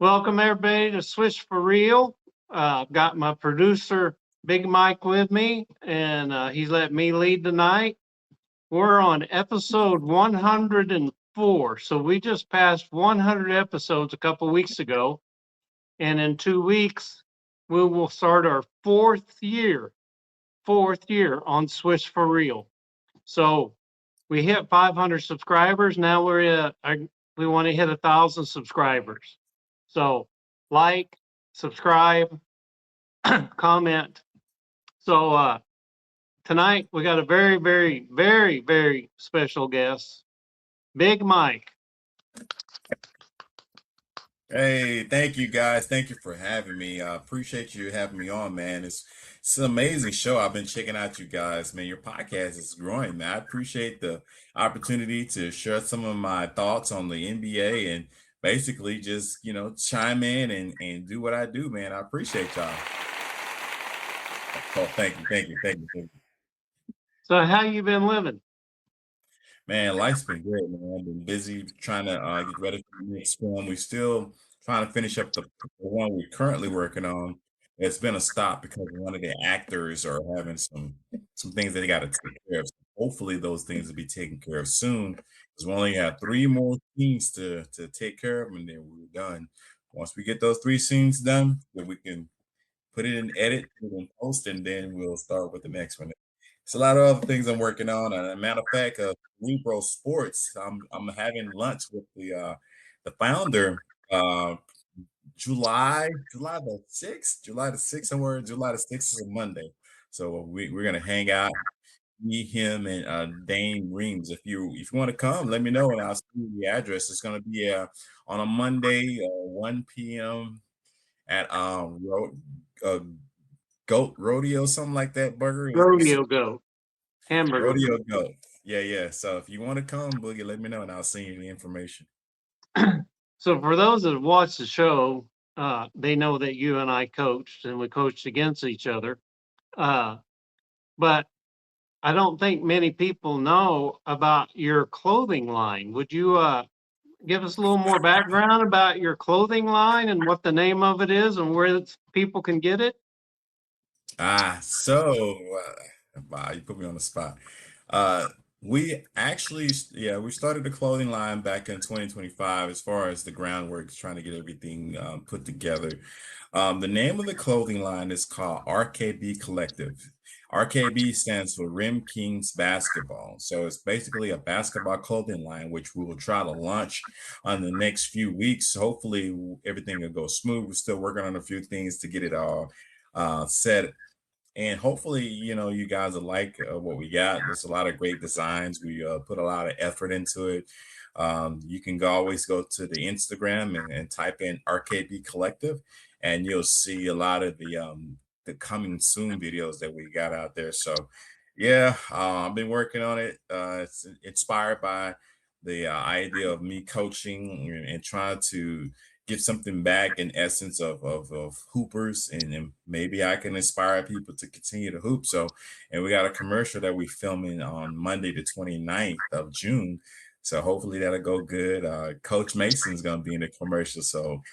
Welcome everybody to Swish for Real. I've got my producer Big Mike with me, and he's let me lead tonight. We're on episode 104, so we just passed 100 episodes a couple weeks ago, and in 2 weeks we will start our fourth year on Swish for Real. So we hit 500 subscribers. Now we want to hit 1,000 subscribers. So like, subscribe, comment. So tonight we got a very, very, very, very special guest, Big Mike. Hey, thank you guys. Thank you for having me. I appreciate you having me on, man. It's an amazing show. I've been checking out you guys, man. Your podcast is growing, man. I appreciate the opportunity to share some of my thoughts on the NBA and basically just, chime in and do what I do, man. I appreciate y'all. Oh, thank you. So how you been living? Man, life's been great, man. I've been busy trying to get ready for the next film. We still trying to finish up the one we're currently working on. It's been a stop because one of the actors are having some things that they got to take care of. So hopefully, those things will be taken care of soon. Because we only have 3 more scenes to take care of, and then we're done. Once we get those 3 scenes done, then we can put it in edit, put it in post, and then we'll start with the next one. It's a lot of other things I'm working on. And a matter of fact, Libro Sports, I'm having lunch with the founder July the 6th, somewhere July the 6th is a Monday. So we're gonna hang out, me, him, and Dane Reaves. If you want to come, let me know and I'll send you the address. It's gonna be on a Monday, 1 p.m. at uh, Goat Rodeo, something like that. Burger. Rodeo Goat. Hamburger. Rodeo Goat. Yeah. So if you want to come, Boogie, let me know and I'll send you the information. So for those that watch the show, they know that you and I coached, and we coached against each other. But I don't think many people know about your clothing line. Would you give us a little more background about your clothing line and what the name of it is and where people can get it? Wow, you put me on the spot. Uh, we actually, yeah, we started the clothing line back in 2025 as far as the groundwork, trying to get everything put together. The name of the clothing line is called RKB Collective. RKB stands for Rim Kings Basketball. So it's basically a basketball clothing line, which we will try to launch on the next few weeks. Hopefully, everything will go smooth. We're still working on a few things to get it all set, and hopefully, you guys will like what we got. There's a lot of great designs. We put a lot of effort into it. You can always go to the Instagram and type in RKB Collective, and you'll see a lot of the coming soon videos that we got out there. So, yeah, I've been working on it. It's inspired by the idea of me coaching and trying to give something back in essence of hoopers, and maybe I can inspire people to continue to hoop. So, and we got a commercial that we filming on Monday the 29th of June. So hopefully that'll go good. Coach Mason's gonna be in the commercial. So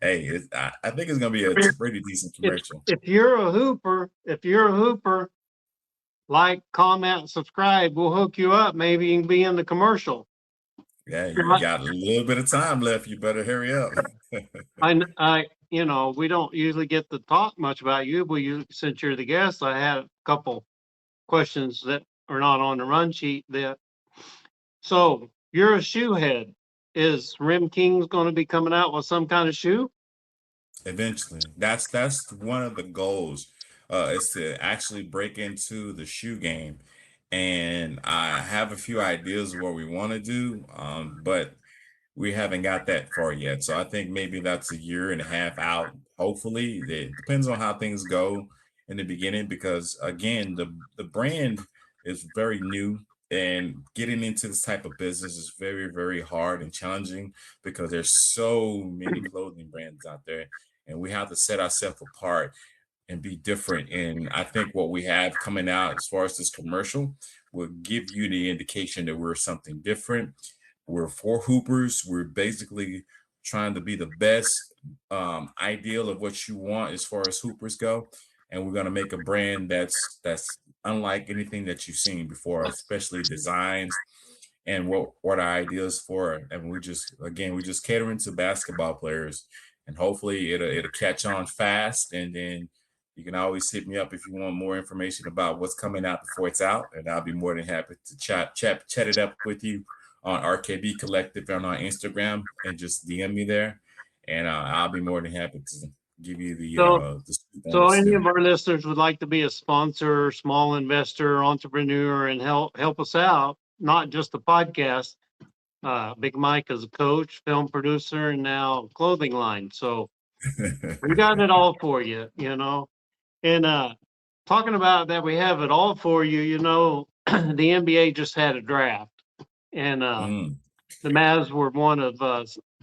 hey, I think it's gonna be a pretty decent commercial. If you're a hooper, like, comment, subscribe. We'll hook you up. Maybe you can be in the commercial. Yeah, you got a little bit of time left. You better hurry up. We don't usually get to talk much about you, but since you're the guest, I had a couple questions that are not on the run sheet. So you're a shoe head. Is Rim Kings going to be coming out with some kind of shoe? Eventually, that's one of the goals, is to actually break into the shoe game, and I have a few ideas of what we want to do, but we haven't got that far yet. So I think maybe that's a year and a half out. Hopefully, it depends on how things go in the beginning, because again, the brand is very new, and getting into this type of business is very, very hard and challenging because there's so many clothing brands out there, and we have to set ourselves apart and be different. And I think what we have coming out as far as this commercial will give you the indication that we're something different. We're for hoopers. We're basically trying to be the best ideal of what you want as far as hoopers go, and we're gonna make a brand that's unlike anything that you've seen before, especially designs and what our ideas for. And we just catering to basketball players, and hopefully it'll catch on fast. And then you can always hit me up if you want more information about what's coming out before it's out, and I'll be more than happy to chat it up with you on RKB Collective and on Instagram, and just DM me there, and I'll be more than happy to give you So, the scoop on so what's any new. of our listeners would like to be a sponsor, small investor, entrepreneur, and help us out, not just the podcast. Big Mike is a coach, film producer, and now clothing line. So we got it all for you, you know. And talking about that, we have it all for you. You know, the NBA just had a draft, and Mm, the Mavs were one of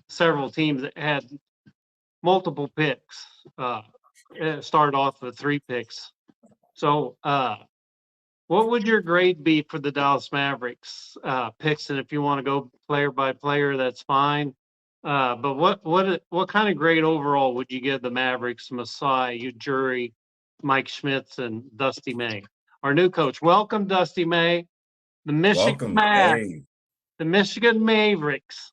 several teams that had multiple picks. It started off with 3 picks. So, what would your grade be for the Dallas Mavericks picks? And if you want to go player by player, that's fine. But what kind of grade overall would you give the Mavericks, Masai, Ujiri, Mike Schmitz, and Dusty May? Our new coach. Welcome, Dusty May. The Michigan welcome. Mavs, Hey. the Michigan Mavericks.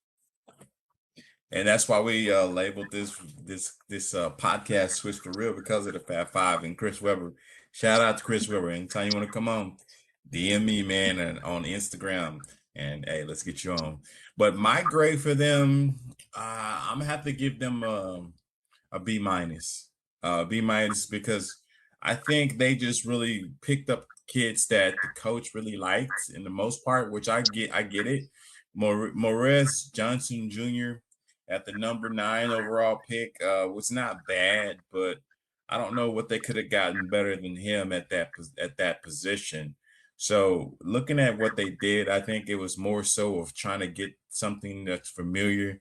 And that's why we labeled this podcast "Swish for Real" because of the Fab Five and Chris Webber. Shout out to Chris Webber. Anytime you want to come on, DM me, man, and on Instagram, and hey, let's get you on. But my grade for them, I'm gonna have to give them a B minus, B minus, because I think they just really picked up kids that the coach really liked in the most part, which I get it. Morez Johnson Jr. at the number 9 overall pick was not bad, but I don't know what they could have gotten better than him at that position. So looking at what they did, I think it was more so of trying to get something that's familiar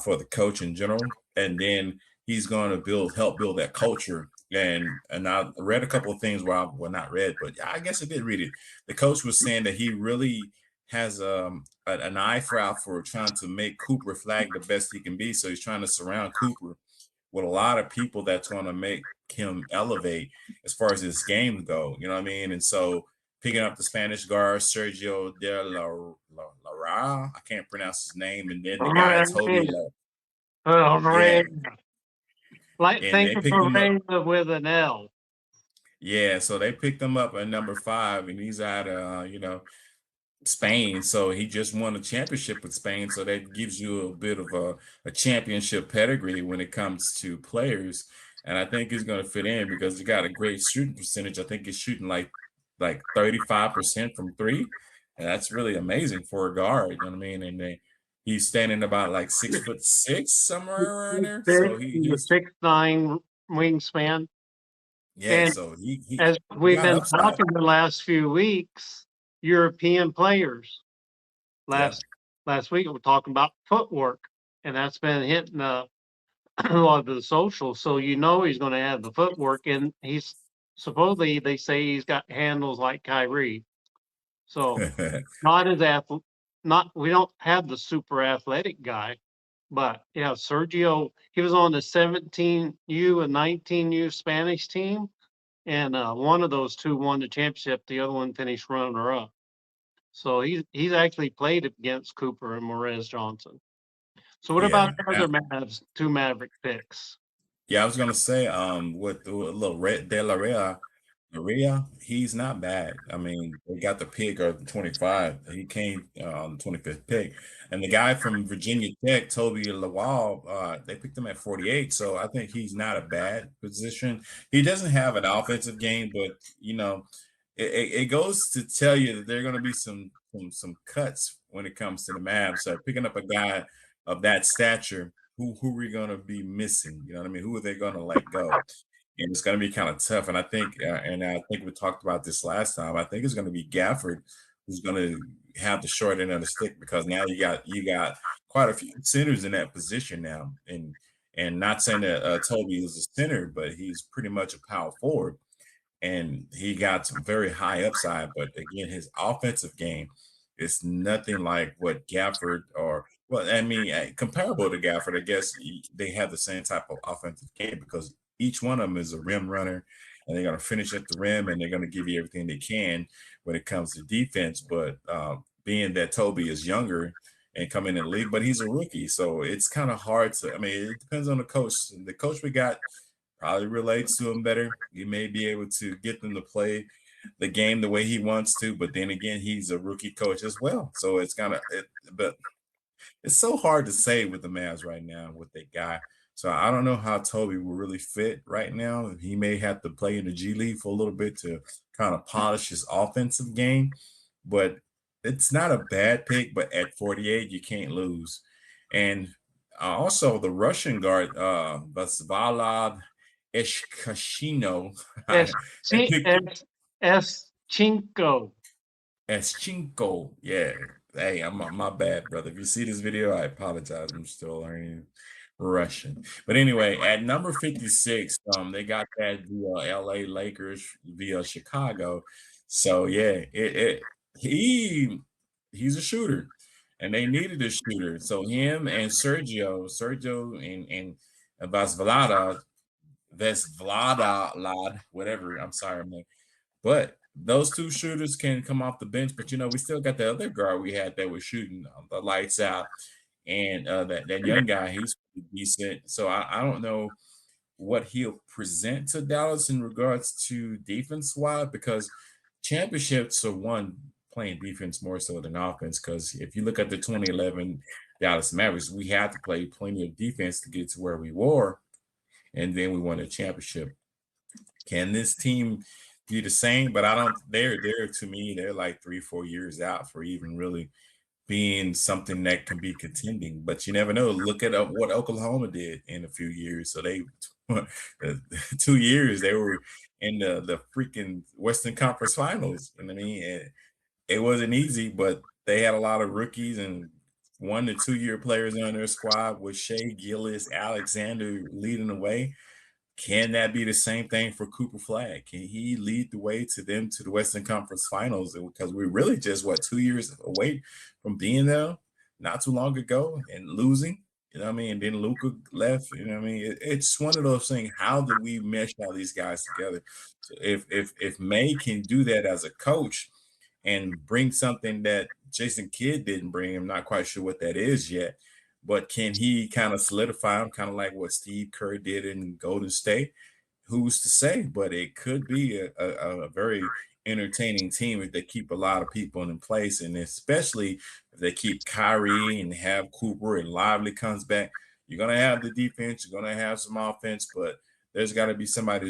for the coach in general, and then he's going to help build that culture. And I read a couple of things where well, not read, but I guess I did read it. The coach was saying that he really has an eye for trying to make Cooper Flag the best he can be. So he's trying to surround Cooper with a lot of people that's going to make him elevate as far as his game go. You know what I mean? And so picking up the Spanish guard Sergio de Lara, I can't pronounce his name, and then the guy Toby, yeah, Like, and think they of picked him up. Miranda with an L. Yeah, so they picked him up at number 5, and he's out of Spain. So he just won a championship with Spain. So that gives you a bit of a championship pedigree when it comes to players. And I think he's going to fit in because he got a great shooting percentage. I think he's shooting like 35% from three. And that's really amazing for a guard. You know what I mean? And he's standing about like 6'6", somewhere around there. So The he's 6'9" wingspan. yeah, And so as he we've got been upside. talking the last few weeks, European players. Yep. Last week we were talking about footwork, and that's been hitting a lot of the socials. So you know he's going to have the footwork, and he's supposedly they say he's got handles like Kyrie. So not as athlete. Not we don't have the super athletic guy, but yeah, Sergio. He was on the 17U and 19U Spanish team, and one of those two won the championship. The other one finished runner up. So he's actually played against Cooper and Morez Johnson. So what about Yeah. the other Mavs, two Maverick picks? Yeah, I was gonna say, with the little Red De La Maria, he's not bad. I mean, they got the pick of 25. He came on the 25th pick, and the guy from Virginia Tech, Toby Lawal, they picked him at 48. So I think he's not a bad position. He doesn't have an offensive game, but it goes to tell you that there are going to be some cuts when it comes to the Mavs. So picking up a guy of that stature, who are we going to be missing? You know what I mean? Who are they going to let go? And it's going to be kind of tough. And I think we talked about this last time. I think it's going to be Gafford who's going to have the short end of the stick, because now you got quite a few centers in that position now. And not saying that Toby is a center, but he's pretty much a power forward, and he got some very high upside. But again, his offensive game is nothing like what Gafford or Well, I mean, comparable to Gafford, I guess they have the same type of offensive game because each one of them is a rim runner, and they're going to finish at the rim, and they're going to give you everything they can when it comes to defense. But being that Toby is younger and coming in the league, but he's a rookie, so it's kind of hard to. I mean, it depends on the coach. The coach we got probably relates to him better. He may be able to get them to play the game the way he wants to, but then again, he's a rookie coach as well, so it's kind of. But it's so hard to say with the Mavs right now with that guy. So I don't know how Toby will really fit right now. He may have to play in the G League for a little bit to kind of polish his offensive game, but it's not a bad pick. But at 48, you can't lose. And also the Russian guard, Vasvalad Eshkashino, Es, they picked es Chinko. Eschinko. Yeah. Hey, I'm my bad, brother. If you see this video, I apologize. I'm still learning Russian. But anyway, at number 56, they got that via LA Lakers via Chicago. So yeah, he's a shooter. And they needed a shooter. So him and Sergio and Vesvlada Lad, whatever. I'm sorry, man, but those two shooters can come off the bench. But we still got the other guard we had that was shooting the lights out, and that young guy, he's pretty decent. So I don't know what he'll present to Dallas in regards to defense wise, because championships are won playing defense more so than offense. Because if you look at the 2011 Dallas Mavericks, we had to play plenty of defense to get to where we were, and then we won a championship. Can this team be the same? But I don't. They're to me, they're like 3-4 years out for even really being something that can be contending. But you never know. Look at what Oklahoma did in a few years. So they 2 years they were in the freaking Western Conference Finals. You know what I mean? It wasn't easy, but they had a lot of rookies and 1 to 2 year players on their squad with Shea Gillis, Alexander leading the way. Can that be the same thing for Cooper Flag? Can he lead the way to them to the Western Conference Finals? Because we're really just 2 years away from being there, not too long ago, and losing. You know what I mean? And then Luca left. You know what I mean? It's one of those things. How do we mesh all these guys together? So if May can do that as a coach and bring something that Jason Kidd didn't bring, I'm not quite sure what that is yet. But can he kind of solidify him, kind of like what Steve Kerr did in Golden State? Who's to say? But it could be a very entertaining team if they keep a lot of people in place, and especially if they keep Kyrie and have Cooper and Lively comes back. You're gonna have the defense, you're gonna have some offense, but there's got to be somebody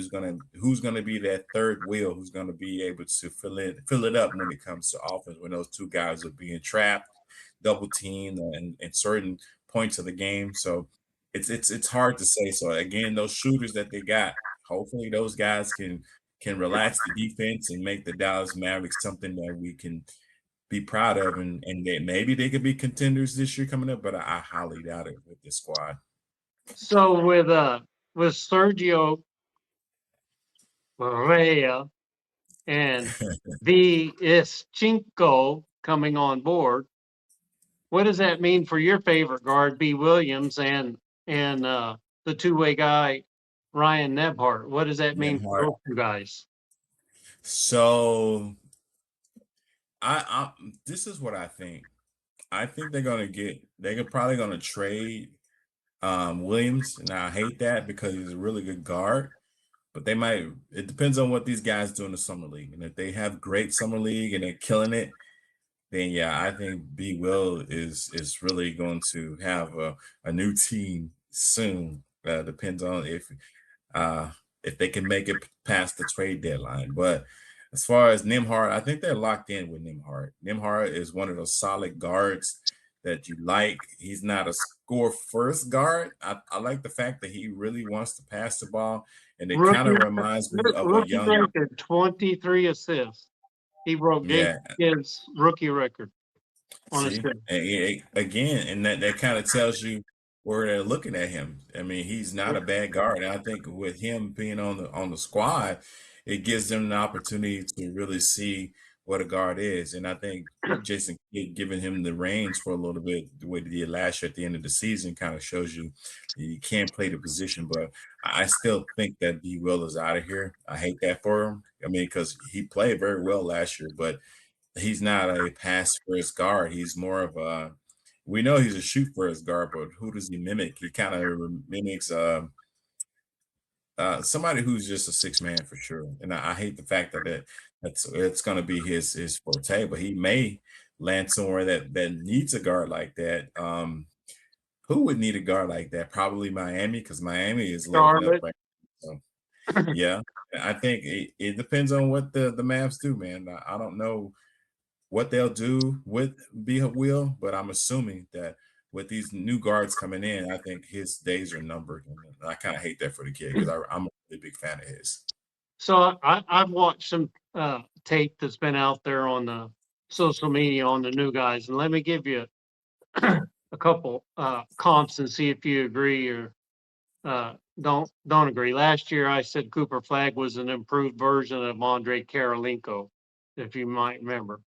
who's gonna be that third wheel, who's gonna be able to fill it up when it comes to offense. When those two guys are being trapped, double teamed, and certain points of the game. So it's hard to say. So again, those shooters that they got, hopefully those guys can relax the defense and make the Dallas Mavericks something that we can be proud of, and that maybe they could be contenders this year coming up. But I highly doubt it with this squad. So with Sergio Correa and V. Ischinko coming on board, what does that mean for your favorite guard, B. Williams, and the two-way guy, Ryan Nebhart? What does that mean for Nembhard. those two guys? So I this is what I think. I think they're probably gonna trade Williams, and I hate that because he's a really good guard. But they might. It depends on what these guys do in the summer league, and if they have great summer league and they're killing it, then yeah, I think B Will is really going to have a new team soon. Depends on if they can make it past the trade deadline. But as far as Nimhart, I think they're locked in with Nimhart. Nimhart is one of those solid guards that you like. He's not a score first guard. I like the fact that he really wants to pass the ball, and it kind Rookie, of reminds me of a rookie young, record, 23 assists. He broke yeah. Gibbs' rookie record on his See, team. again, and that kind of tells you where they're looking at him. I mean, he's not a bad guard. And I think with him being on the squad, it gives them an opportunity to really see what a guard is. And I think Jason Kidd giving him the reins for a little bit, the way he did last year at the end of the season, kind of shows you he can't play the position. But I still think that D Will is out of here. I hate that for him. I mean, because he played very well last year, but he's not a pass first guard. He's more of a, we know he's a shoot first guard, but who does he mimic? He kind of mimics somebody who's just a six man for sure. And I hate the fact that that's it's going to be his forte, but he may land somewhere that needs a guard like that. Who would need a guard like that? Probably Miami, because Miami is loading up Charlotte. right now. So yeah, I think it depends on what the Mavs do, man. I don't know what they'll do with Will, but I'm assuming that with these new guards coming in, I think his days are numbered. And I kind of hate that for the kid because I'm a really big fan of his. So I've watched some tape that's been out there on the social media on the new guys, and let me give you a couple comps and see if you agree or don't agree. Last year, I said Cooper Flag was an improved version of Andre Karolinko, if you might remember.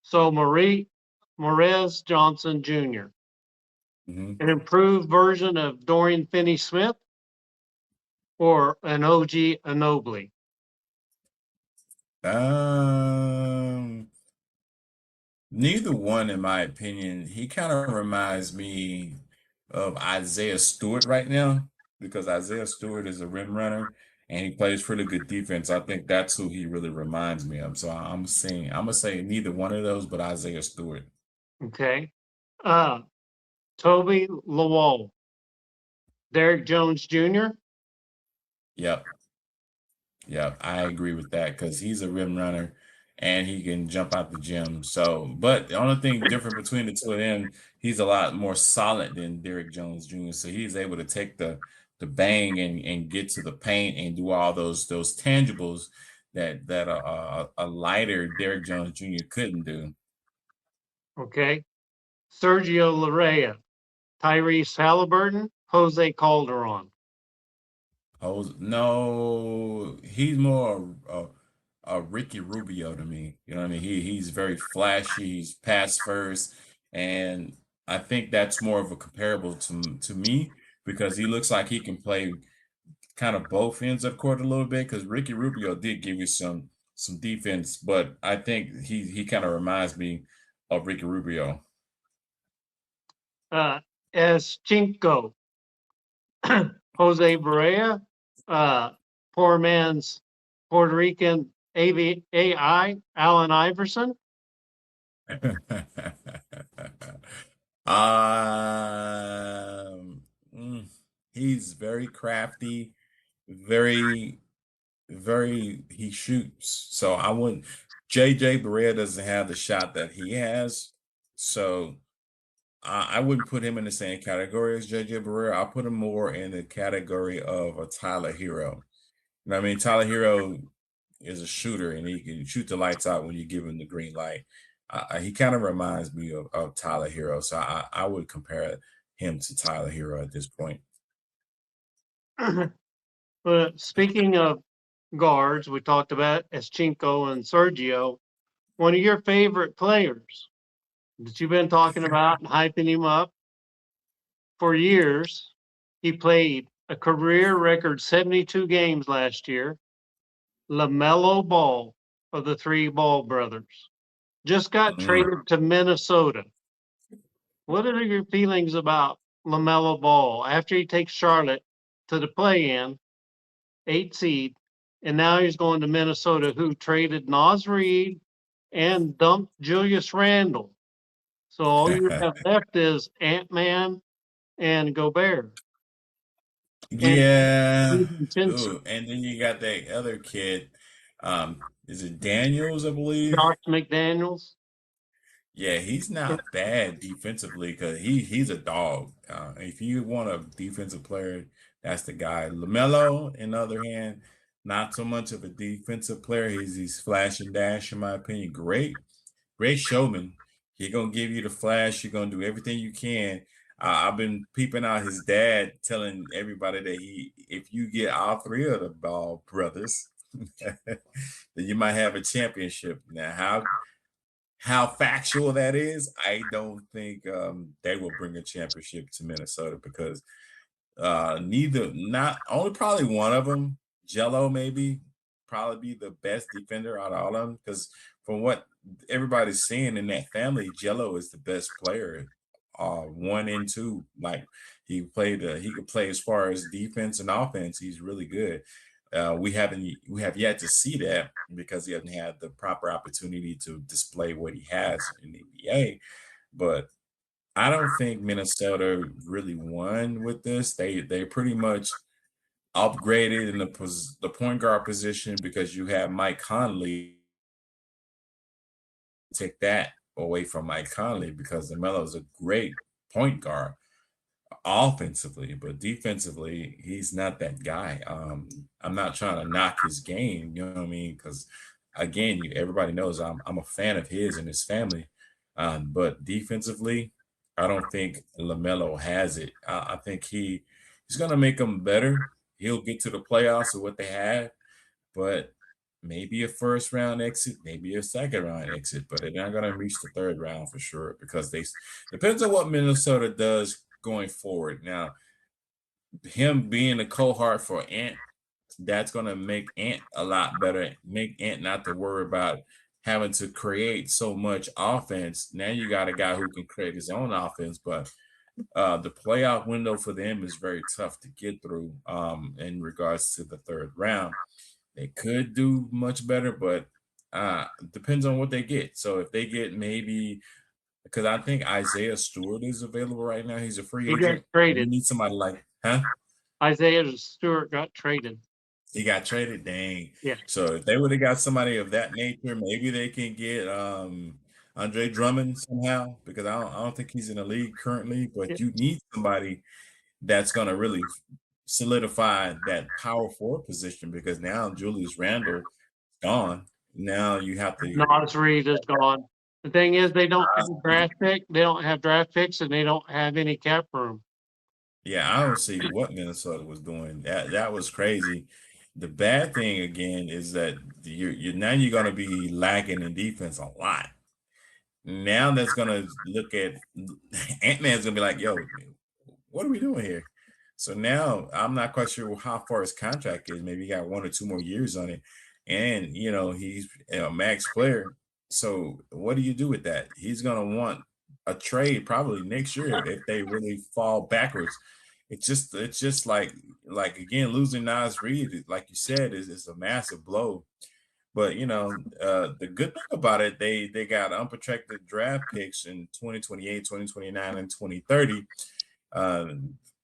So Morez Johnson Jr., Mhm. an improved version of Dorian Finney-Smith, or an OG Anobly. Um, Neither one, in my opinion. He kind of reminds me of Isaiah Stewart right now because Isaiah Stewart is a rim runner and he plays pretty good defense. I think that's who he really reminds me of. So I'm gonna say neither one of those, but Isaiah Stewart. Okay. Uh, Toby Lawal, Derek Jones Jr. Yep. Yeah, I agree with that because he's a rim runner and he can jump out the gym. So, but the only thing different between the two of them, he's a lot more solid than Derrick Jones Jr. So he's able to take the bang and get to the paint and do all those tangibles that a lighter Derrick Jones Jr. couldn't do. Okay. Sergio Larea, Tyrese Halliburton, Jose Calderon. Oh no, he's more a Ricky Rubio to me. You know what I mean? He's very flashy. He's pass first, and I think that's more of a comparable to me because he looks like he can play kind of both ends of the court a little bit. Because Ricky Rubio did give you some defense, but I think he kind of reminds me of Ricky Rubio. Uh, Eschinko, Jose Barea, uh, poor man's Puerto Rican AI, Allen Iverson. Um, mm, he's very crafty, very, very, he shoots. So I wouldn't, JJ Barea doesn't have the shot that he has. So I wouldn't put him in the same category as JJ Barea. I'll put him more in the category of a Tyler Hero. You know what I mean? Tyler Hero is a shooter and he can shoot the lights out when you give him the green light. He kind of reminds me of Tyler Hero. So I would compare him to Tyler Hero at this point. But speaking of guards, we talked about Eschinko and Sergio. One of your favorite players that you've been talking about and hyping him up for years. He played a career record 72 games last year. LaMelo Ball of the three Ball brothers just got Mm. traded to Minnesota. What are your feelings about LaMelo Ball after he takes Charlotte to the play-in, 8 seed, and now he's going to Minnesota, who traded Naz Reid and dumped Julius Randle. So all you have left is Ant-Man and Gobert. And Yeah. Vincenzo, Ooh, and then you got that other kid. Is it Daniels, I believe? Josh McDaniels. Yeah, he's not bad defensively because he's a dog. If you want a defensive player, that's the guy. LaMelo, on the other hand, not so much of a defensive player. He's flash and dash, in my opinion. Great showman. He's gonna give you the flash. You're gonna do everything you can. I've been peeping out his dad telling everybody that if you get all three of the Ball brothers, then you might have a championship. Now, how factual that is, I don't think they will bring a championship to Minnesota because neither, not only probably one of them, Jello maybe, probably be the best defender out of all of them. Because from what everybody's seeing in that family, Jello is the best player, one and two. Like he could play as far as defense and offense. He's really good. We have yet to see that because he hasn't had the proper opportunity to display what he has in the NBA. But I don't think Minnesota really won with this. They pretty much upgraded in the point guard position because you have Mike Conley. Take that away from Mike Conley because LaMelo is a great point guard offensively, but defensively, he's not that guy. I'm not trying to knock his game, you know what I mean? Because again, everybody knows I'm a fan of his and his family. But defensively, I don't think LaMelo has it. I think he's gonna make them better. He'll get to the playoffs with what they have, but maybe a first round exit, maybe a second round exit, but they're not gonna reach the third round for sure because they depends on what Minnesota does going forward. Now, him being a cohort for Ant, that's gonna make Ant a lot better. Make Ant not to worry about having to create so much offense. Now you got a guy who can create his own offense, but the playoff window for them is very tough to get through in regards to the third round. They could do much better, but depends on what they get. So if they get maybe because I think Isaiah Stewart is available right now. He's a free He got agent. You traded. need somebody like, huh? Isaiah Stewart got traded. He got traded. Dang. Yeah. So if they would have got somebody of that nature, maybe they can get Andre Drummond somehow because I don't think he's in the league currently. Yeah. But you need somebody that's gonna really solidify that power forward position because now Julius Randle gone. Now you have to Nas Reed is gone. The thing is, they don't have a draft pick. They don't have draft picks, and they don't have any cap room. yeah, I don't see what Minnesota was doing. That was crazy. The bad thing again is that you're now you're gonna be lacking in defense a lot. Now that's gonna look at Ant-Man's gonna be like, yo, what are we doing here? So now I'm not quite sure how far his contract is. Maybe he got 1 or 2 more years on it. And he's a max player. So what do you do with that? He's gonna want a trade probably next year if they really fall backwards. It's just like again losing Nas Reed, like you said, is a massive blow. But the good thing about it, they got unprotected draft picks in 2028, 2029, and 2030. Uh,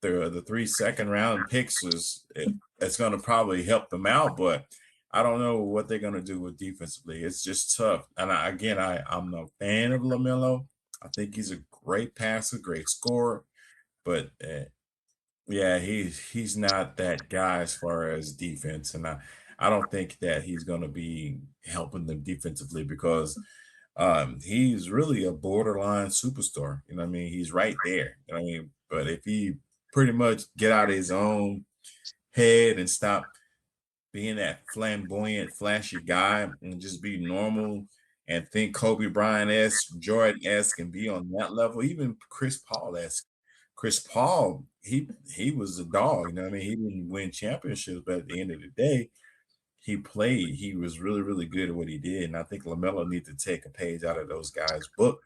the 3 second round picks it's going to probably help them out, but I don't know what they're going to do with defensively. It's just tough. And I'm a fan of LaMelo. I think he's a great passer, great scorer, but yeah, he's not that guy as far as defense, and I don't think that he's going to be helping them defensively because he's really a borderline superstar. You know what I mean? He's right there. You know what I mean? But if he pretty much get out of his own head and stop being that flamboyant, flashy guy and just be normal and think Kobe Bryant-esque, Jordan-esque and be on that level, even Chris Paul-esque. Chris Paul, he was a dog, you know what I mean? He didn't win championships, but at the end of the day, he played. He was really, really good at what he did. And I think LaMelo needs to take a page out of those guys' book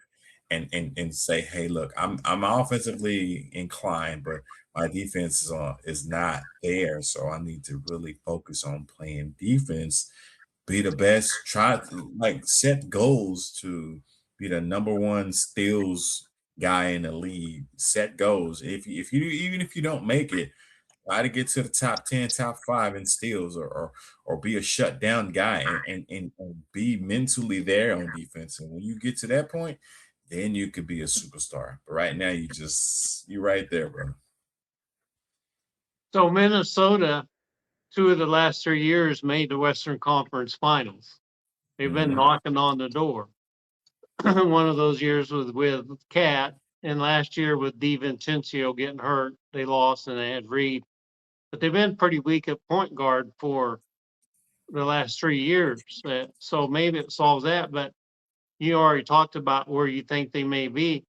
and say, hey, look, I'm offensively inclined, but my defense is not there. So I need to really focus on playing defense, be the best, try to like set goals to be the number one steals guy in the league. Set goals. If you even if you don't make it, try to get to the top 10, top five in steals or be a shutdown guy and be mentally there on defense. And when you get to that point, then you could be a superstar. But right now you're right there, bro. So Minnesota, 2 of the last 3 years, made the Western Conference Finals. They've been Mhm. knocking on the door. One of those years was with Cat, and last year with DiVincenzo getting hurt, they lost and they had Reed. But they've been pretty weak at point guard for the last 3 years. So maybe it solves that, but you already talked about where you think they may be.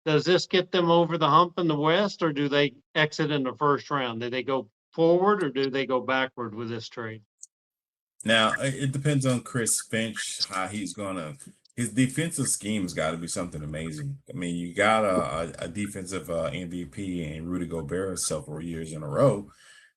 Does this get them over the hump in the West, or do they exit in the first round? Do they go forward or do they go backward with this trade? Now it depends on Chris Finch, how he's gonna. His defensive scheme's got to be something amazing. I mean, you got a defensive MVP and Rudy Gobert several years in a row.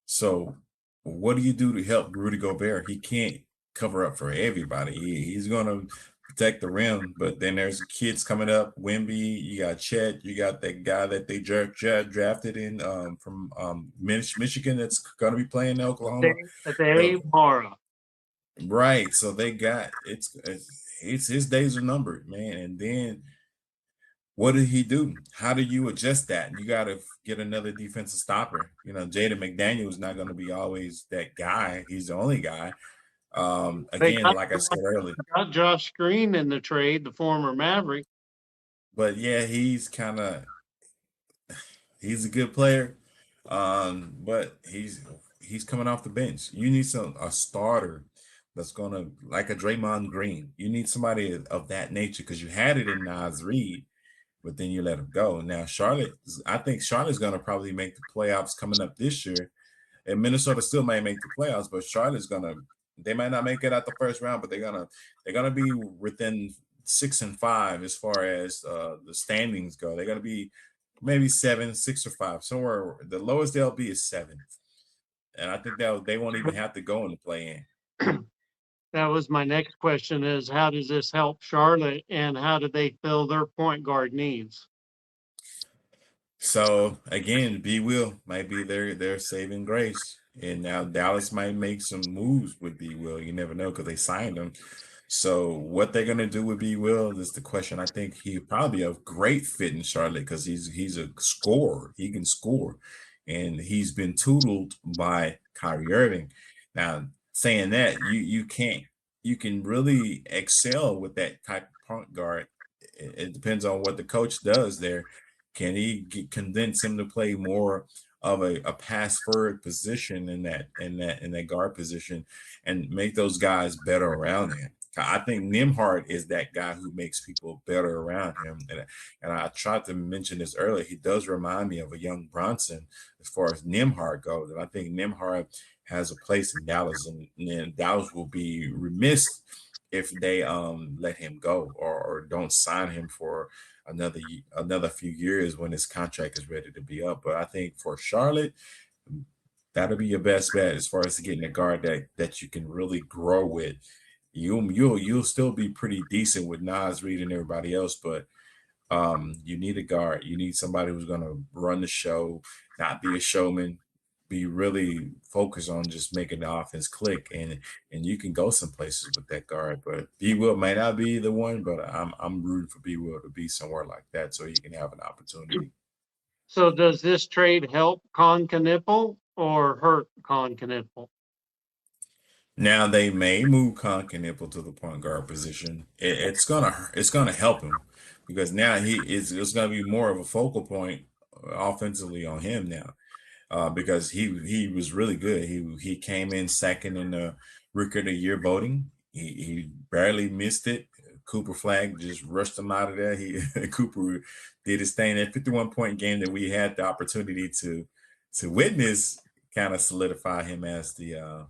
So, what do you do to help Rudy Gobert? He can't cover up for everybody. He's gonna protect the rim, but then there's kids coming up. Wemby, you got Chet, you got that guy that they drafted in from Michigan that's gonna be playing in Oklahoma. They Mara. Right. So they got it's his days are numbered, man. And then what did he do? How do you adjust that? You got to get another defensive stopper. You know, Jaden McDaniel is not going to be always that guy. He's the only guy. They Again, like I said earlier, got Josh Green in the trade, the former Maverick. but yeah, he's a good player. But he's coming off the bench. You need a starter that's gonna like a Draymond Green. You need somebody of that nature because you had it in Nas Reed, but then you let him go. Now Charlotte, I think Charlotte's gonna probably make the playoffs coming up this year, and Minnesota still may make the playoffs, but Charlotte's gonna they might not make it out the first round, but they're gonna be within 6 and 5 as far as the standings go. They're gonna be maybe 7, 6 or 5, somewhere. The lowest they'll be is 7, and I think that they won't even have to go in the play-in. That was my next question is how does this help Charlotte and how do they fill their point guard needs? So again, B Will might be their saving grace, and now Dallas might make some moves with B Will. You never know because they signed him. So what they're gonna do with B Will is the question. I think he'd probably be a great fit in Charlotte because he's a scorer. He can score, and he's been tuteled by Kyrie Irving. Now, saying that, you can really excel with that type of point guard. It depends on what the coach does there. Can he convince him to play more of a pass forward position in that guard position and make those guys better around him? I think Nimhart is that guy who makes people better around him. And I tried to mention this earlier. He does remind me of a young Bronson as far as Nimhart goes. And I think Nimhart has a place in Dallas, and Dallas will be remiss if they let him go or don't sign him for another few years when his contract is ready to be up. But I think for Charlotte, that'll be your best bet as far as getting a guard that you can really grow with. You'll still be pretty decent with Nas Reed and everybody else, but you need a guard. You need somebody who's gonna run the show, not be a showman, be really focused on just making the offense click, and you can go some places with that guard. But B Will may not be the one, but I'm rooting for B Will to be somewhere like that so he can have an opportunity. So does this trade help Con Knipple or hurt Con Knipple? Now they may move Concanipple to the point guard position. It's gonna help him because now it's gonna be more of a focal point offensively on him now. Because he was really good. He came in second in the Rookie of the Year voting. He barely missed it. Cooper Flag just rushed him out of there. Cooper did his thing. That 51-point game that we had the opportunity to witness kind of solidify him as the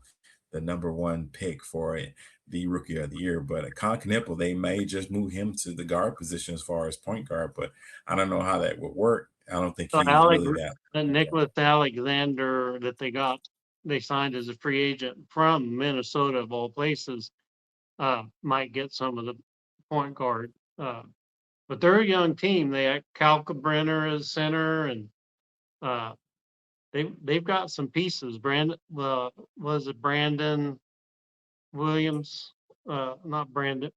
number one pick for it, the Rookie of the Year. But at Concanipple, they may just move him to the guard position as far as point guard. But I don't know how that would work. I don't think So he's really that. Nicholas Alexander that they signed as a free agent from Minnesota of all places, might get some of the point guard. But they're a young team. They had Kalkbrenner as center, and they've got some pieces. Was it Brandon Williams? Not Brandon.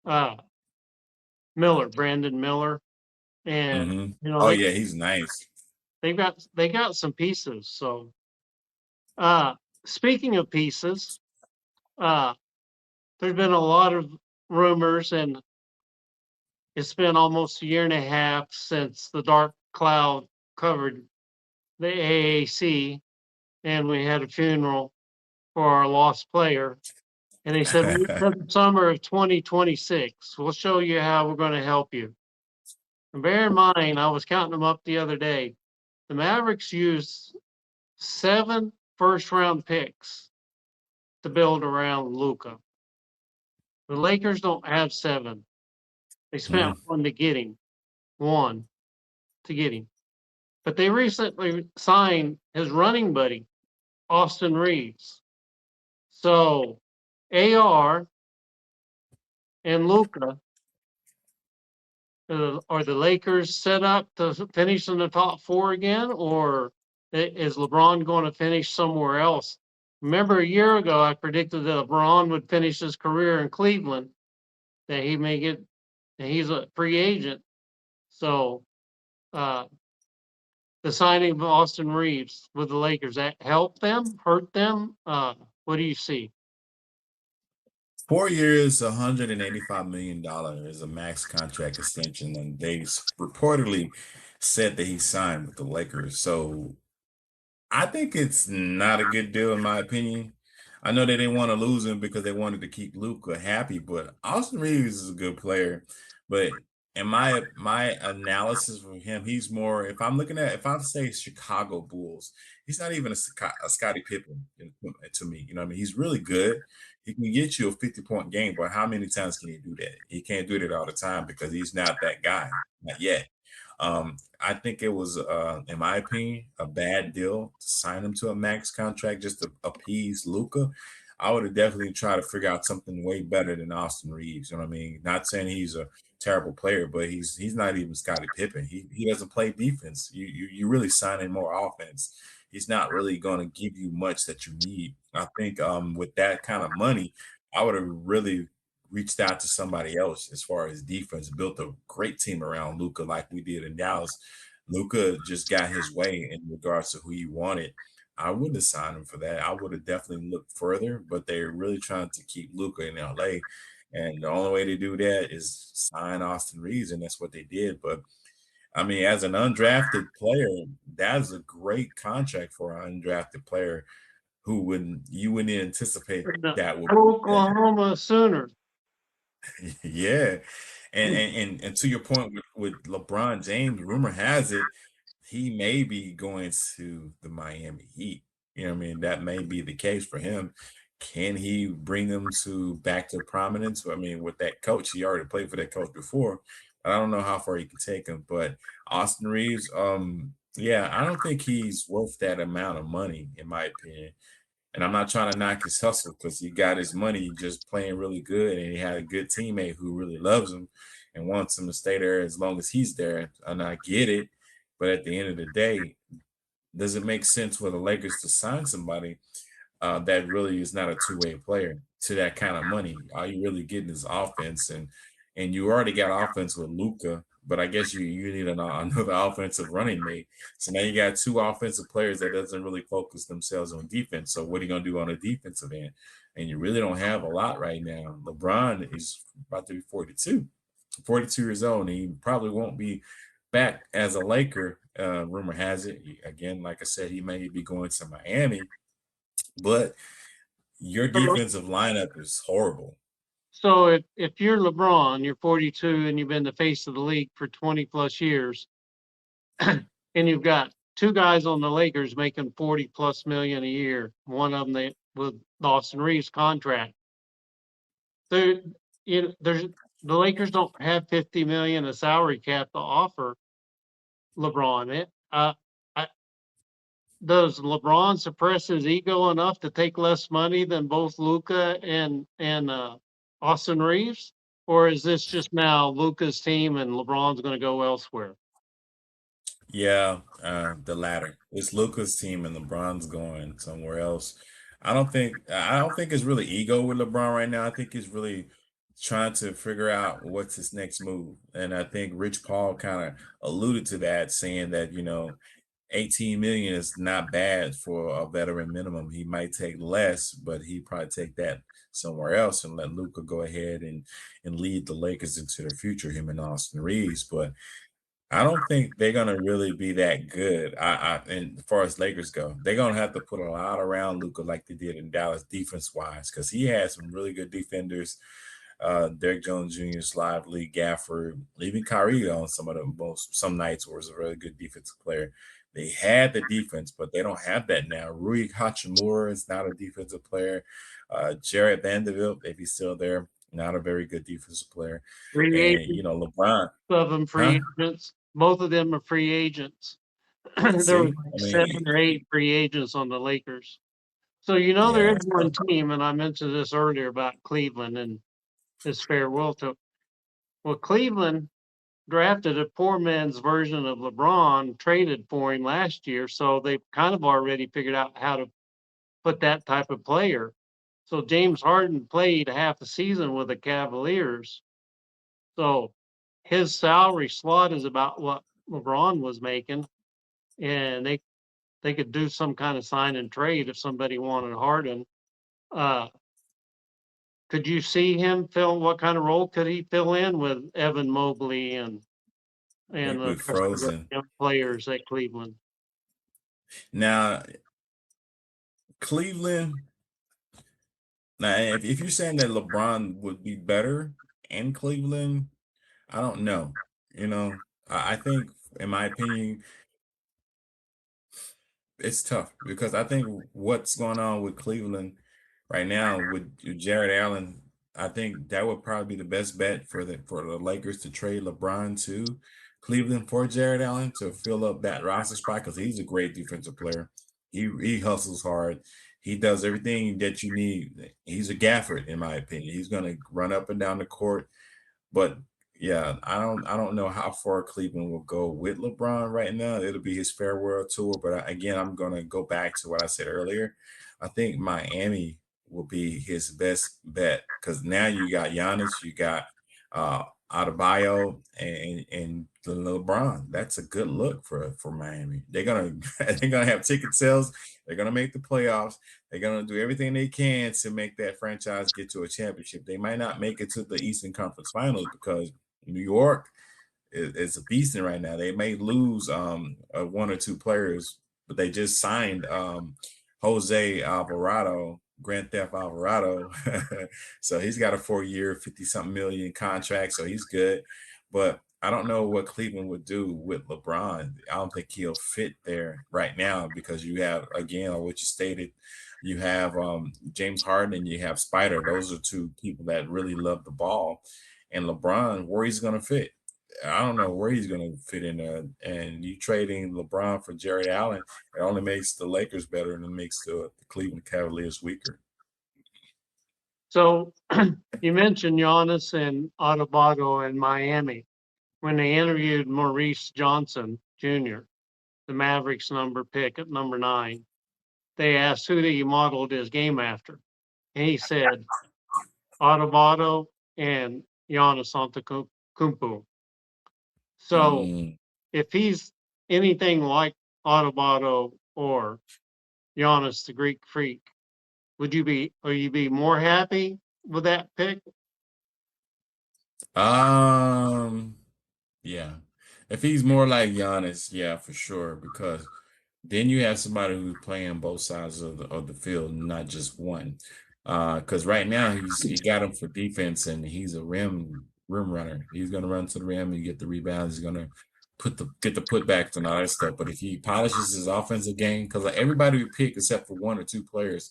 Brandon Miller, and Oh yeah, he's nice. they got some pieces. So, speaking of pieces, there's been a lot of rumors, and it's been almost a year and a half since the dark cloud covered the AAC, and we had a funeral for our lost player. And they said, "Wait till the summer of 2026. We'll show you how we're going to help you." And bear in mind, I was counting them up the other day. The Mavericks used 7 first-round picks to build around Luka. The Lakers don't have 7. They spent Mhm. one to get him. One to get him. But they recently signed his running buddy, Austin Reeves. So AR and Luka, are the Lakers set up to finish in the top 4 again, or is LeBron going to finish somewhere else? Remember a year ago, I predicted that LeBron would finish his career in Cleveland, that he may get, that he's a free agent. So uh, the signing of Austin Reeves with the Lakers, that help them, hurt them? What do you see? 4 years, $185 million is a max contract extension, and they reportedly said that he signed with the Lakers. So I think it's not a good deal in my opinion. I know they didn't want to lose him because they wanted to keep Luka happy, but Austin Reeves is a good player. But in my analysis for him, he's more. If I say Chicago Bulls, he's not even a Scottie Pippen to me. You know what I mean? He's really good. He can get you a 50-point game, but how many times can he do that? He can't do it all the time because he's not that guy, not yet. I think it was, in my opinion, a bad deal to sign him to a max contract just to appease Luca. I would have definitely tried to figure out something way better than Austin Reeves. You know what I mean? Not saying he's a terrible player, but he's not even Scottie Pippen. He doesn't play defense. You really signing more offense. He's not really going to give you much that you need. I think with that kind of money, I would have really reached out to somebody else as far as defense, built a great team around Luca like we did in Dallas. Luca just got his way in regards to who he wanted. I wouldn't have signed him for that. I would have definitely looked further, but they're really trying to keep Luca in LA. And the only way to do that is sign Austin Reeves, and that's what they did. But I mean, as an undrafted player, that's a great contract for an undrafted player who wouldn't you wouldn't anticipate The that would that. Oklahoma Sooners. Yeah. And to your point with LeBron James, rumor has it he may be going to the Miami Heat. You know what I mean? That may be the case for him. Can he bring them to back to prominence? I mean, with that coach, he already played for that coach before. I don't know how far he can take him, but Austin Reeves, yeah, I don't think he's worth that amount of money, in my opinion. And I'm not trying to knock his hustle because he got his money just playing really good, and he had a good teammate who really loves him and wants him to stay there as long as he's there. And I get it, but at the end of the day, does it make sense for the Lakers to sign somebody that really is not a two-way player to that kind of money? All you really getting is offense, and you already got offense with Luca, but I guess you need another offensive running mate. So now you got two offensive players that doesn't really focus themselves on defense. So what are you gonna do on the defensive end? And you really don't have a lot right now. LeBron is about to be 42 years old, and he probably won't be back as a Laker. Rumor has it, again, like I said, he may be going to Miami, but your So, defensive lineup is horrible. so if you're LeBron, you're 42 and you've been the face of the league for 20 plus years, and you've got 2 guys on the Lakers making 40 plus million a year. One of them with Austin Reeves contract. There, there's the Lakers don't have 50 million a salary cap to offer LeBron. I, does LeBron suppress his ego enough to take less money than both Luca and Austin Reeves, or is this just now Luca's team and LeBron's going to go elsewhere? Yeah, the latter. It's Luca's team and LeBron's going somewhere else. I don't think it's really ego with LeBron right now. I think he's really trying to figure out what's his next move. And I think Rich Paul kind of alluded to that, saying that, 18 million is not bad for a veteran minimum. He might take less, but he probably take that somewhere else and let Luca go ahead and lead the Lakers into the future, him and Austin Reeves. But I don't think they're gonna really be that good. And as far as Lakers go, they're gonna have to put a lot around Luca like they did in Dallas defense wise, because he had some really good defenders. Derek Jones Jr.'s lively, Gafford, even Kyrie on some nights was a really good defensive player. They had the defense, but they don't have that now. Rui Hachimura is not a defensive player. Jared Vanderbilt, if he's still there, not a very good defensive player. Free And agents LeBron, of them huh? free agents. Both of them are free agents. There was See, like I seven mean, or eight free agents on the Lakers. So there yeah, is one team, and I mentioned this earlier about Cleveland and his farewell to. Well, Cleveland drafted a poor man's version of LeBron, traded for him last year, so they've kind of already figured out how to put that type of player. So James Harden played half the season with the Cavaliers. So his salary slot is about what LeBron was making, and they could do some kind of sign and trade if somebody wanted Harden. Uh, could you see him fill what kind of role could he fill in with Evan Mobley and he'd the be rest of the frozen. young players at Cleveland? Now, Cleveland, now if you're saying that LeBron would be better in Cleveland, I don't know. I think, in my opinion, it's tough because I think what's going on with Cleveland right now with Jared Allen, I think that would probably be the best bet for the Lakers to trade LeBron to Cleveland for Jared Allen to fill up that roster spot because he's a great defensive player. He hustles hard. He does everything that you need. He's a Gafford, in my opinion. He's going to run up and down the court. But yeah, I don't know how far Cleveland will go with LeBron right now. It'll be his farewell tour. But again, I'm gonna go back to what I said earlier. I think Miami will be his best bet because now you got Giannis, you got Adebayo, and the LeBron. That's a good look for Miami. They're gonna have ticket sales. They're gonna make the playoffs. They're gonna do everything they can to make that franchise get to a championship. They might not make it to the Eastern Conference Finals because New York is a beasting right now. They may lose one or two players, but they just signed Jose Alvarado, Grand Theft Alvarado. So he's got a 4-year, 50 something million contract. So he's good. But I don't know what Cleveland would do with LeBron. I don't think he'll fit there right now because you have, again, what you stated, you have James Harden and you have Spider. Those are two people that really love the ball. And LeBron, where he's going to fit. I don't know where he's going to fit in there. And you trading LeBron for Jared Allen, it only makes the Lakers better and it makes the Cleveland Cavaliers weaker. So you mentioned Giannis and Adebayo in Miami when they interviewed Maurice Johnson Jr., the Mavericks number pick at number 9. They asked who he modeled his game after, and he said Adebayo and Giannis Antetokounmpo. So Mm. if he's anything like Adebayo or Giannis the Greek Freak, are you be more happy with that pick? Um, yeah. If he's more like Giannis, yeah, for sure. Because then you have somebody who's playing both sides of the field, not just one. Because right now he got him for defense and he's a rim runner. He's gonna run to the rim and get the rebounds. He's gonna get the putbacks and all that stuff. But if he polishes his offensive game, because like everybody we pick except for one or two players,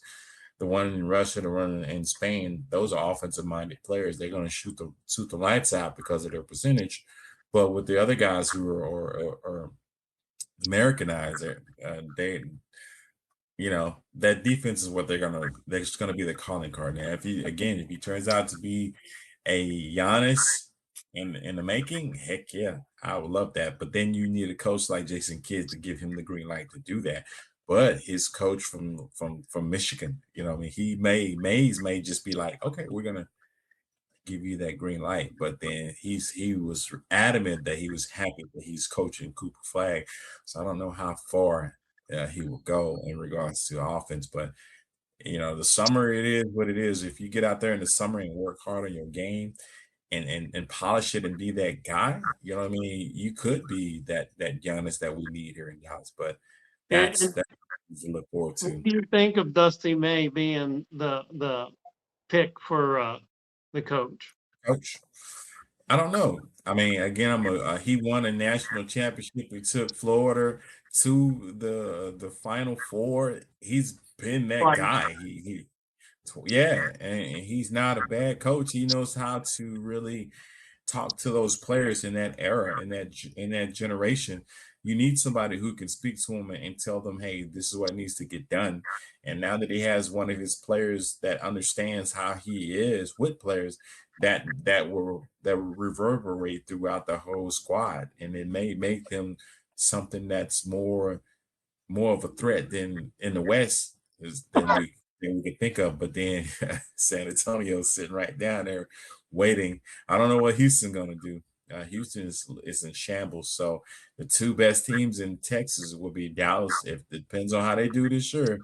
the one in Russia, the one in Spain, those are offensive minded players. They're going to shoot the lights out because of their percentage. But with the other guys who are Americanized, they that defense is what that's gonna be the calling card. Now, if he turns out to be a Giannis in the making, heck yeah, I would love that. But then you need a coach like Jason Kidd to give him the green light to do that. But his coach from Michigan, I mean, Mays may just be like, okay, we're gonna give you that green light. But then he was adamant that he was happy that he's coaching Cooper Flag. So I don't know how far he will go in regards to offense. But the summer, it is what it is. If you get out there in the summer and work hard on your game, and polish it and be that guy, you know what I mean? You could be that Giannis that we need here in Dallas, but And that's to look forward what to. do you think of Dusty May being the pick for the coach? Coach, I don't know. I mean, again, he won a national championship. We took Florida to the Final Four. He's been that Right. guy. Yeah, and he's not a bad coach. He knows how to really talk to those players in that era, in that generation. You need somebody who can speak to them and tell them, "Hey, this is what needs to get done." And now that he has one of his players that understands how he is with players, that will reverberate throughout the whole squad, and it may make him something that's more of a threat than in the West than we could think of. But then San Antonio's sitting right down there waiting. I don't know what Houston's gonna do. Houston is in shambles. So the two best teams in Texas will be Dallas. If it depends on how they do this year,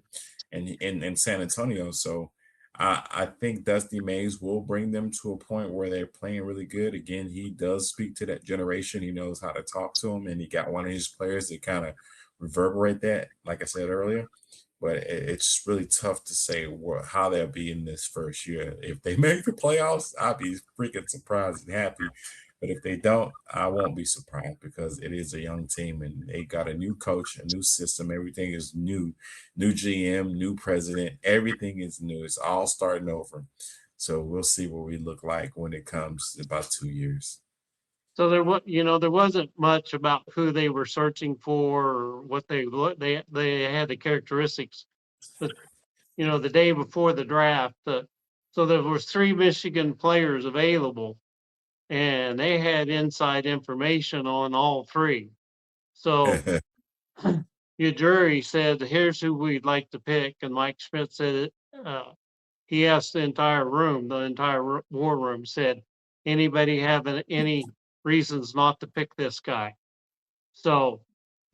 and San Antonio. So I think Dusty Mays will bring them to a point where they're playing really good. Again, he does speak to that generation. He knows how to talk to them, and he got one of his players that kind of reverberate that, like I said earlier. But it's really tough to say how they'll be in this first year. If they make the playoffs, I'll be freaking surprised and happy. But if they don't, I won't be surprised because it is a young team and they got a new coach, a new system. Everything is new GM, new president. Everything is new. It's all starting over. So we'll see what we look like when it comes to about 2 years. So there wasn't much about who they were searching for or what they had the characteristics. But the day before the draft, so there was 3 Michigan players available, and they had inside information on all 3. So your jury said, "Here's who we'd like to pick," and Mike Schmidt said, uh, he asked the entire war room said, "Anybody have any reasons not to pick this guy?" So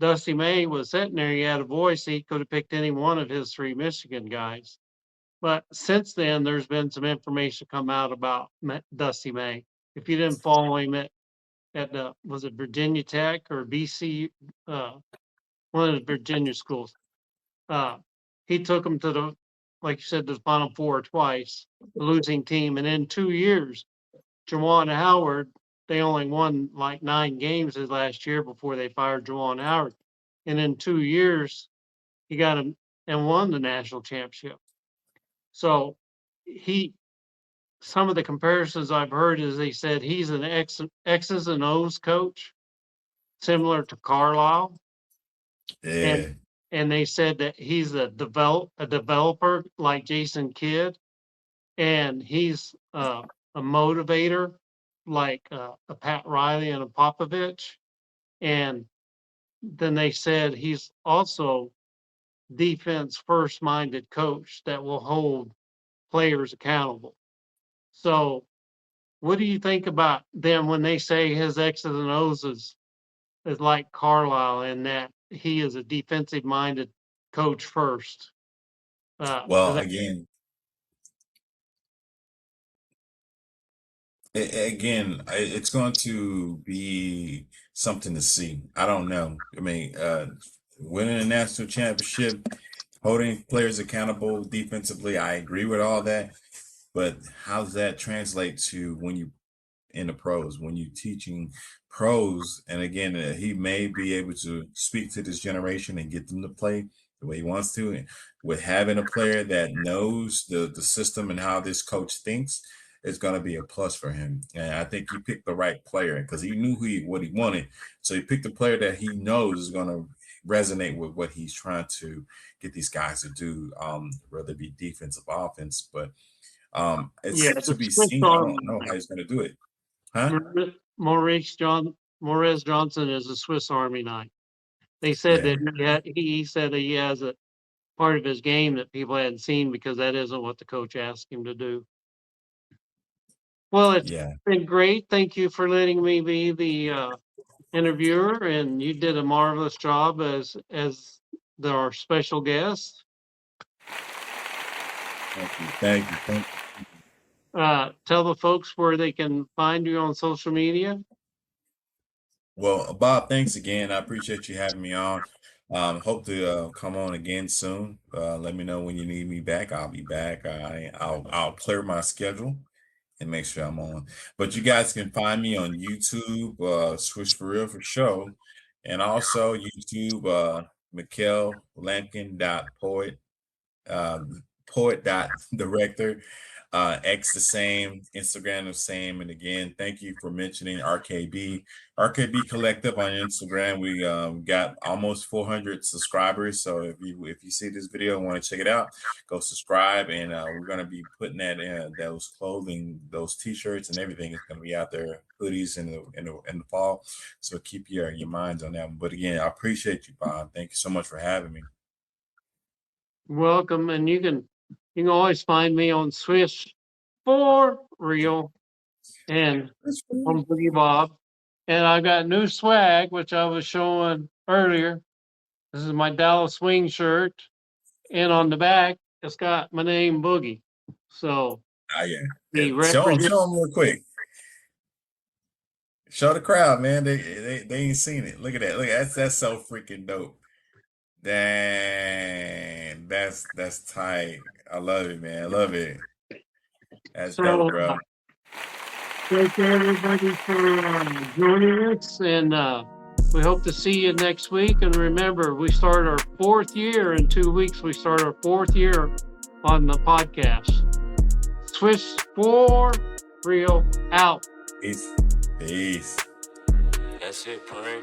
Dusty May was sitting there. He had a voice. He could have picked any one of his 3 Michigan guys. But since then, there's been some information come out about Dusty May. If you didn't follow him at was it Virginia Tech or BC, one of the Virginia schools, uh, he took them to like you said, the Final Four twice, the losing team, and in 2 years, Juwan Howard, they only won like 9 games his last year before they fired Juwan Howard, and in 2 years, he got him and won the national championship. So he some of the comparisons I've heard is they said he's an X's and O's coach, similar to Carlisle, and Yeah. and they said that he's a developer like Jason Kidd, and he's a motivator like a Pat Riley and a Popovich, and then they said he's also defense first minded coach that will hold players accountable. So what do you think about them when they say his X's and O's is like Carlisle in that he is a defensive minded coach first? Well, 'Cause again, it's going to be something to see. I don't know. I mean, winning a national championship, holding players accountable defensively, I agree with all that. But how does that translate to when you in the pros, when you're teaching pros? And again, he may be able to speak to this generation and get them to play the way he wants to. And with having a player that knows the system and how this coach thinks, it's going to be a plus for him. And I think he picked the right player because he knew what he wanted. So he picked a player that he knows is going to resonate with what he's trying to get these guys to do, whether it be defensive, offense. But yeah, it's to the be Swiss seen. I don't Army know how knife. he's going to do it. Huh? Maurice Johnson is a Swiss Army knife. They said Yeah. that he said that he has a part of his game that people hadn't seen because that isn't what the coach asked him to do. Well, it's Yeah. been great. Thank you for letting me be the interviewer, and you did a marvelous job as our special guest. Thank you. Thank you. Thank you. tell the folks where they can find you on social media. Well, Bob, thanks again. I appreciate you having me on. Hope to come on again soon. Let me know when you need me back. I'll be back. I'll clear my schedule and make sure I'm on. But you guys can find me on YouTube, Swish for Real for Show, and also YouTube, McKell poet dot director, X the same, Instagram the same. And again, thank you for mentioning RKB Collective on Instagram. We got almost 400 subscribers. So if you see this video and want to check it out, go subscribe. And we're going to be putting that in, those clothing, those t-shirts and everything is going to be out there, hoodies in the fall. So keep your minds on that. But again, I appreciate you, Bob. Thank you so much for having me. Welcome, and you can always find me on Swish for Real and on Boogie Bob. And I got new swag, which I was showing earlier. This is my Dallas Swing shirt, and on the back it's got my name Boogie. So yeah. Show them real quick. Show the crowd, man. They ain't seen it. Look at that. Look, that's so freaking dope. Dang, that's tight. I love it, man. I love it. That's dope, bro. Thank you, everybody, for joining us, and we hope to see you next week. And remember, we start our 4th year in 2 weeks. We start our 4th year on the podcast. Swish for Real out. Peace. That's it, Pray.